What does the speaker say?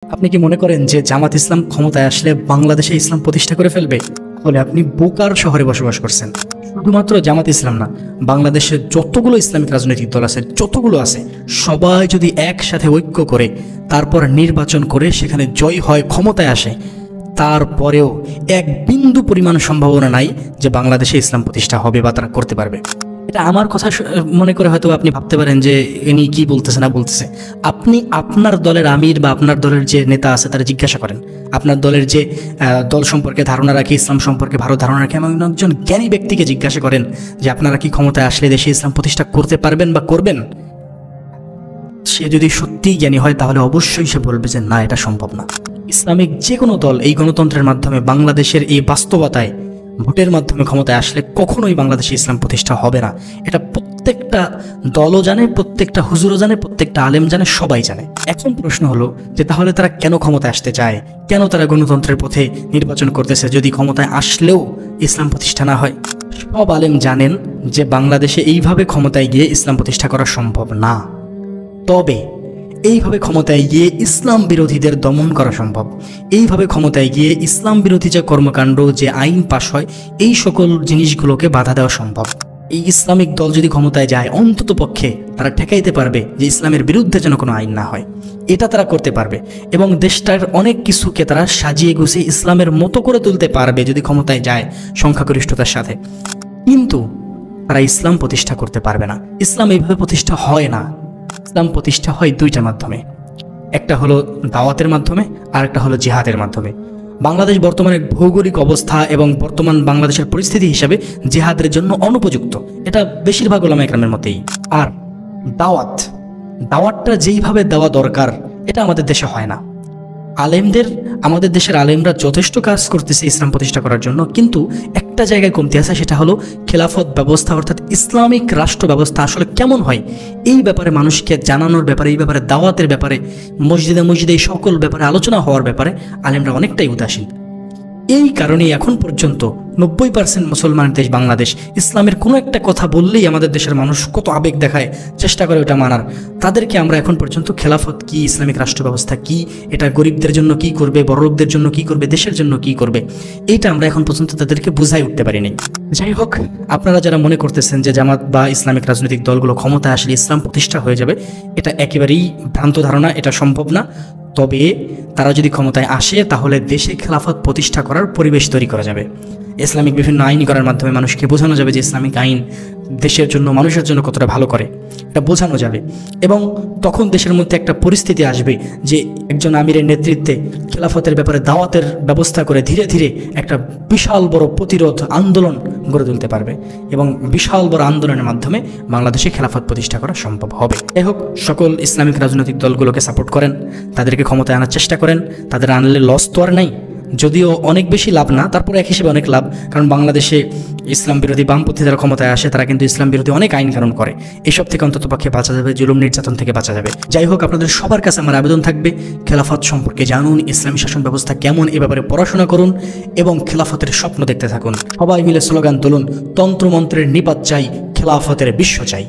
আপনি কি মনে করেন যে জামাত ইসলাম ক্ষমতায় আসলে বাংলাদেশে ইসলাম প্রতিষ্ঠা করে ফেলবে? তাহলে আপনি বোকার শহরে বসবাস করছেন। শুধুমাত্র জামাত ইসলাম না, বাংলাদেশের যতগুলো ইসলামিক রাজনৈতিক দল আছে, যতগুলো আছে, সবাই যদি একসাথে ঐক্য করে তারপর নির্বাচন করে সেখানে জয় হয়, ক্ষমতায় আসে, তারপরেও এক বিন্দু পরিমাণ সম্ভাবনা নাই যে বাংলাদেশে ইসলাম প্রতিষ্ঠা হবে বা তারা করতে পারবে। এটা আমার কথা মনে করে হয়তো আপনি ভাবতে পারেন যে ইনি কি বলতেছে না বলতেছে। আপনি আপনার দলের আমির বা আপনার দলের যে নেতা আছে তারা জিজ্ঞাসা করেন, আপনার দলের যে দল সম্পর্কে ধারণা রাখে, ইসলাম সম্পর্কে ভালো ধারণা রাখে এমন একজন জ্ঞানী ব্যক্তিকে জিজ্ঞাসা করেন যে আপনারা কি ক্ষমতায় আসলে দেশে ইসলাম প্রতিষ্ঠা করতে পারবেন বা করবেন? সে যদি সত্যিই জ্ঞানী হয় তাহলে অবশ্যই সে বলবে যে না, এটা সম্ভব না। ইসলামিক যে কোনো দল এই গণতন্ত্রের মাধ্যমে বাংলাদেশের এই বাস্তবতায় ভোটের মাধ্যমে ক্ষমতায় আসলে কখনোই বাংলাদেশে ইসলাম প্রতিষ্ঠা হবে না। এটা প্রত্যেকটা দলও জানে, প্রত্যেকটা হুজুরও জানে, প্রত্যেকটা আলেম জানে, সবাই জানে। এখন প্রশ্ন হলো যে তাহলে তারা কেন ক্ষমতায় আসতে চায়, কেন তারা গণতন্ত্রের পথে নির্বাচন করতেছে যদি ক্ষমতায় আসলেও ইসলাম প্রতিষ্ঠা না হয়? সব আলেম জানেন যে বাংলাদেশে এইভাবে ক্ষমতায় গিয়ে ইসলাম প্রতিষ্ঠা করা সম্ভব না। তবে এইভাবে ক্ষমতায় গিয়ে ইসলাম বিরোধীদের দমন করা সম্ভব। এইভাবে ক্ষমতায় গিয়ে ইসলাম বিরোধী যে কর্মকাণ্ড, যে আইন পাশ হয়, এই সকল জিনিসগুলোকে বাধা দেওয়া সম্ভব। এই ইসলামিক দল যদি ক্ষমতায় যায় অন্তত পক্ষে তারা ঠেকাইতে পারবে যে ইসলামের বিরুদ্ধে যেন কোনো আইন না হয়, এটা তারা করতে পারবে। এবং দেশটার অনেক কিছুকে তারা সাজিয়ে গুছিয়ে ইসলামের মতো করে তুলতে পারবে যদি ক্ষমতায় যায় সংখ্যাগরিষ্ঠতার সাথে। কিন্তু তারা ইসলাম প্রতিষ্ঠা করতে পারবে না। ইসলাম এইভাবে প্রতিষ্ঠা হয় না। ইসলাম প্রতিষ্ঠা হয় দুইটা মাধ্যমে, একটা হলো দাওয়াতের মাধ্যমে আর একটা হলো জিহাদের মাধ্যমে। বাংলাদেশ বর্তমানে ভৌগোলিক অবস্থা এবং বর্তমান বাংলাদেশের পরিস্থিতি হিসাবে জিহাদের জন্য অনুপযুক্ত, এটা বেশিরভাগ উলামা ইকরামের মতেই। আর দাওয়াতটা যেইভাবে দেওয়া দরকার এটা আমাদের দেশে হয় না। আমাদের দেশের আলেমরা যথেষ্ট কাজ করতেছে ইসলাম প্রতিষ্ঠা করার জন্য, কিন্তু একটা জায়গায় কমতি আছে, সেটা হলো খেলাফত ব্যবস্থা, অর্থাৎ ইসলামিক রাষ্ট্র ব্যবস্থা আসলে কেমন হয় এই ব্যাপারে মানুষকে জানানোর ব্যাপারে, এই ব্যাপারে দাওয়াতের ব্যাপারে, মসজিদে এই সকল ব্যাপারে আলোচনা হওয়ার ব্যাপারে আলেমরা অনেকটাই উদাসীন। এই কারণেই এখন পর্যন্ত 90% মুসলমান দেশ বাংলাদেশ, ইসলামের কোনো একটা কথা বললেই আমাদের দেশের মানুষ কত আবেগ দেখায়, চেষ্টা করে ওটা মানার। তাদেরকে আমরা এখন পর্যন্ত খেলাফত কি, ইসলামিক রাষ্ট্র ব্যবস্থা কি, এটা গরিবদের জন্য কি করবে, বড়লোকদের জন্য কি করবে, দেশের জন্য কি করবে, এইটা আমরা এখন পর্যন্ত তাদেরকে বুঝাই উঠতে পারিনি। যাই হোক, আপনারা যারা মনে করতেছেন যে জামাত বা ইসলামিক রাজনৈতিক দলগুলো ক্ষমতায় আসলে ইসলাম প্রতিষ্ঠা হয়ে যাবে, এটা একেবারেই ভ্রান্ত ধারণা, এটা সম্ভব না। তবে তারা যদি ক্ষমতায় আসে তাহলে দেশে খেলাফত প্রতিষ্ঠা করার পরিবেশ তৈরি করা যাবে। ইসলামিক বিভিন্ন আইন করার মাধ্যমে মানুষকে বোঝানো যাবে যে ইসলামিক আইন দেশের জন্য, মানুষের জন্য কতটা ভালো করে, এটা বোঝানো যাবে। এবং তখন দেশের মধ্যে একটা পরিস্থিতি আসবে যে একজন আমিরের নেতৃত্বে খেলাফতের ব্যাপারে দাওয়াতের ব্যবস্থা করে ধীরে ধীরে একটা বিশাল বড় প্রতিরোধ আন্দোলন গড়ে তুলতে পারবে, এবং বিশাল বড় আন্দোলনের মাধ্যমে বাংলাদেশে খেলাফত প্রতিষ্ঠা করা সম্ভব হবে। যাই হোক, সকল ইসলামিক রাজনৈতিক দলগুলোকে সাপোর্ট করেন, তাদেরকে ক্ষমতায় আনার চেষ্টা করেন। তাদের আনলে লস তো আর নাই, যদিও অনেক বেশি লাভ না, তারপরে এক হিসেবে অনেক লাভ। কারণ বাংলাদেশে ইসলাম বিরোধী বামপন্থী যারা ক্ষমতায় আসে তারা কিন্তু ইসলাম বিরোধী অনেক আইন কানুন করে, এসব থেকে অন্তত পক্ষে বাঁচা যাবে, জুলুম নির্যাতন থেকে বাঁচা যাবে। যাই হোক, আপনাদের সবার কাছে আমার আবেদন থাকবে, খেলাফত সম্পর্কে জানুন, ইসলামী শাসন ব্যবস্থা কেমন এ ব্যাপারে পড়াশোনা করুন এবং খেলাফতের স্বপ্ন দেখতে থাকুন। সবাই মিলে স্লোগান তুলুন, তন্ত্রমন্ত্রের নিপাত চাই, খেলাফতের বিশ্ব চাই।